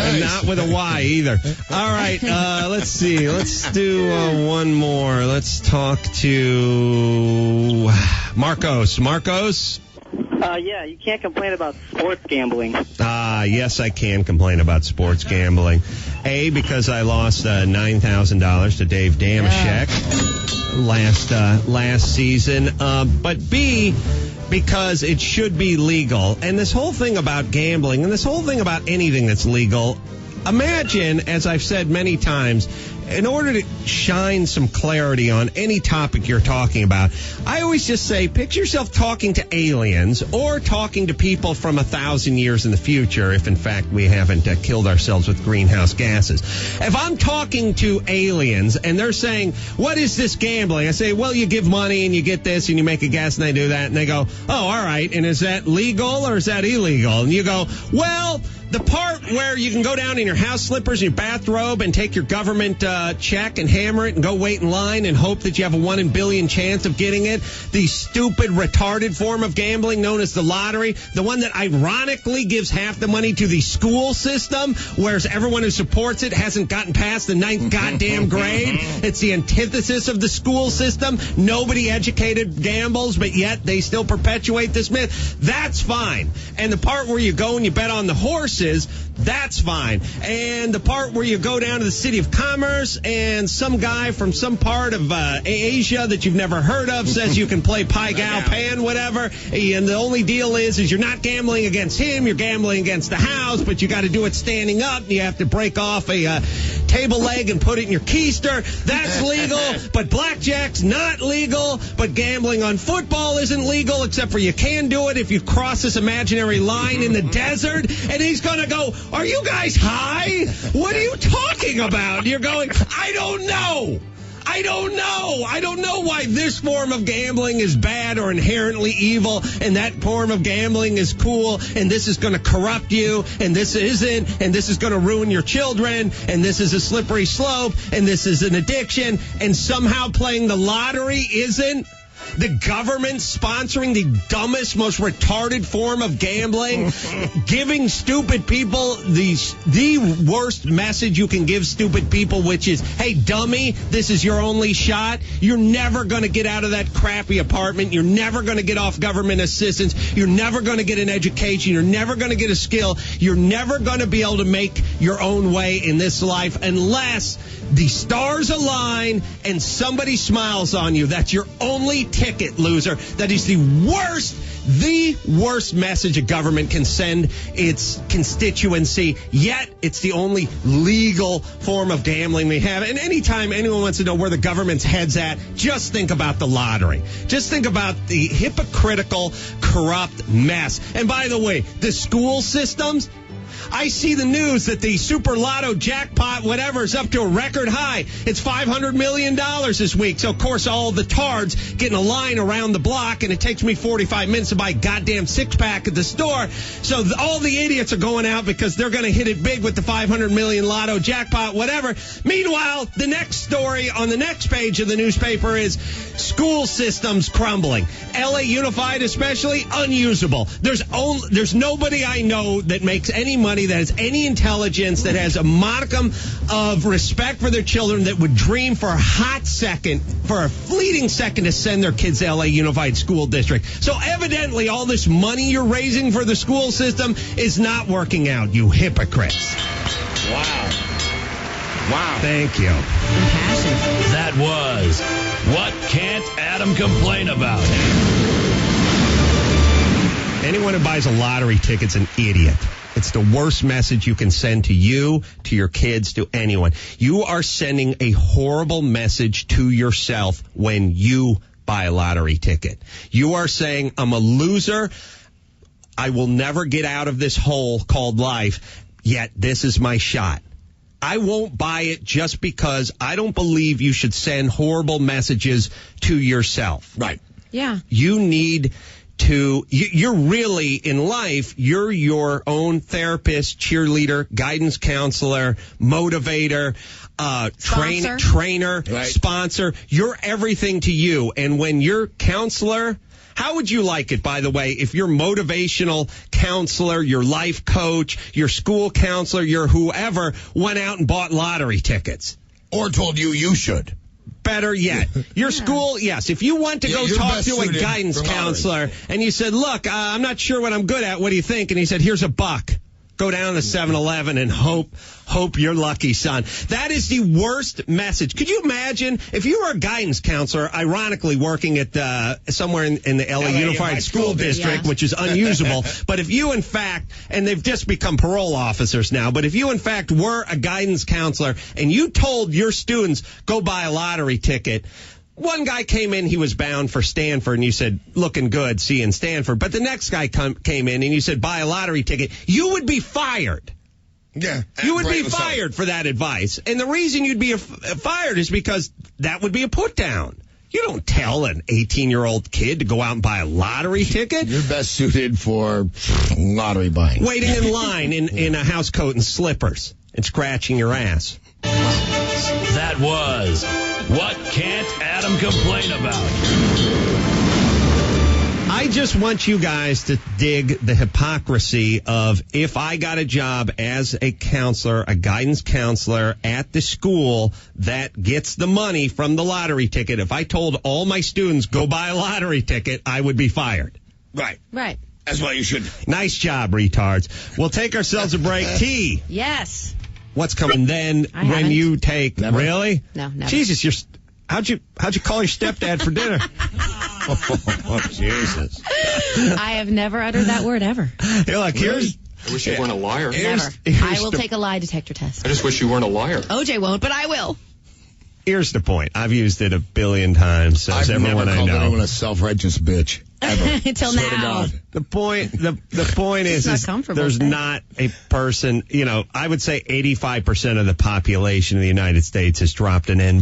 And not with a Y either. All right, let's see. Let's do one more. Let's talk to Marcos. Marcos? Yeah, you can't complain about sports gambling. Yes, I can complain about sports gambling. A, because I lost $9,000 to Dave Damashek last season. But B, because it should be legal. And this whole thing about gambling and this whole thing about anything that's legal, imagine, as I've said many times, in order to shine some clarity on any topic you're talking about, I always just say, picture yourself talking to aliens or talking to people from 1,000 years in the future, if in fact we haven't killed ourselves with greenhouse gases. If I'm talking to aliens and they're saying, what is this gambling? I say, well, you give money and you get this and you make a guess and they do that. And they go, oh, all right. And is that legal or is that illegal? And you go, well, the part where you can go down in your house slippers and your bathrobe and take your government check and hammer it and go wait in line and hope that you have a 1 in a billion chance of getting it. The stupid, retarded form of gambling known as the lottery. The one that ironically gives half the money to the school system, whereas everyone who supports it hasn't gotten past the 9th goddamn grade. It's the antithesis of the school system. Nobody educated gambles, but yet they still perpetuate this myth. That's fine. And the part where you go and you bet on the horses, that's fine. And the part where you go down to the City of Commerce and some guy from some part of Asia that you've never heard of says you can play Pai Gow Pan, whatever, and the only deal is you're not gambling against him, you're gambling against the house, but you got to do it standing up. You have to break off a table leg and put it in your keister. That's legal, but blackjack's not legal, but gambling on football isn't legal, except for you can do it if you cross this imaginary line in the desert. And he's going to go, are you guys high? What are you talking about? You're going, I don't know. I don't know why this form of gambling is bad or inherently evil, and that form of gambling is cool, and this is going to corrupt you, and this isn't, and this is going to ruin your children, and this is a slippery slope, and this is an addiction, and somehow playing the lottery isn't. The government sponsoring the dumbest, most retarded form of gambling, giving stupid people the worst message you can give stupid people, which is, hey, dummy, this is your only shot. You're never going to get out of that crappy apartment. You're never going to get off government assistance. You're never going to get an education. You're never going to get a skill. You're never going to be able to make your own way in this life unless the stars align and somebody smiles on you. That's your only ticket, loser. That is the worst message a government can send its constituency, yet it's the only legal form of gambling we have. And anytime anyone wants to know where the government's head's at, just think about the lottery. Just think about the hypocritical, corrupt mess. And by the way, the school systems, I see the news that the Super Lotto jackpot, whatever, is up to a record high. It's $500 million this week. So, of course, all the tards get in a line around the block, and it takes me 45 minutes to buy a goddamn six-pack at the store. So all the idiots are going out because they're going to hit it big with the $500 million Lotto jackpot, whatever. Meanwhile, the next story on the next page of the newspaper is school systems crumbling. LA Unified especially, unusable. There's nobody I know that makes any money, that has any intelligence, that has a modicum of respect for their children, that would dream for a fleeting second to send their kids to LA Unified School District. So evidently all this money you're raising for the school system is not working out, you hypocrites. Wow. Thank you. Impassioned. That was What Can't Adam Complain About? Anyone who buys a lottery ticket's an idiot. It's the worst message you can send to you, to your kids, to anyone. You are sending a horrible message to yourself when you buy a lottery ticket. You are saying, I'm a loser. I will never get out of this hole called life, yet this is my shot. I won't buy it just because I don't believe you should send horrible messages to yourself. Right. Yeah. You need to, you're really, in life, you're your own therapist, cheerleader, guidance counselor, motivator, trainer, right, sponsor. You're everything to you. And when your counselor How would you like it, by the way, if your motivational counselor, your life coach, your school counselor, your whoever went out and bought lottery tickets? Or told you should. Better yet, your school, yes. If you went to go talk to a guidance counselor and you said, look, I'm not sure what I'm good at. What do you think? And he said, here's $1. Go down to 7-Eleven and hope you're lucky, son. That is the worst message. Could you imagine if you were a guidance counselor, ironically working at somewhere in the LA Unified School District, which is unusable, but if you, in fact, and they've just become parole officers now, but if you, in fact, were a guidance counselor and you told your students, go buy a lottery ticket, one guy came in, he was bound for Stanford, and you said, looking good, see you in Stanford. But the next guy came in, and you said, buy a lottery ticket. You would be fired. Yeah. You would be fired for that advice. And the reason you'd be fired is because that would be a put down. You don't tell an 18-year-old kid to go out and buy a lottery ticket. You're best suited for lottery buying. Waiting in line in a house coat and slippers and scratching your ass. That was What Can't Adam Complain About? I just want you guys to dig the hypocrisy of if I got a job as a counselor, a guidance counselor at the school that gets the money from the lottery ticket, if I told all my students go buy a lottery ticket, I would be fired. Right. Right. That's why you should. Nice job, retards. We'll take ourselves a break. T. Yes. What's coming then I when haven't. you take... Never. Really? No, never. Jesus, how'd you call your stepdad for dinner? Oh, Jesus. I have never uttered that word ever. Hey, look, here's... I wish you weren't a liar. Never. I will take a lie detector test. I just wish you weren't a liar. OJ won't, but I will. Here's the point. I've used it 1 billion times, so I've everyone never I called know. anyone a self-righteous bitch. Ever. Until Swear to now. God. The point is not comfortable there's with that. not a person, I would say 85% of the population of the United States has dropped an N-bomb.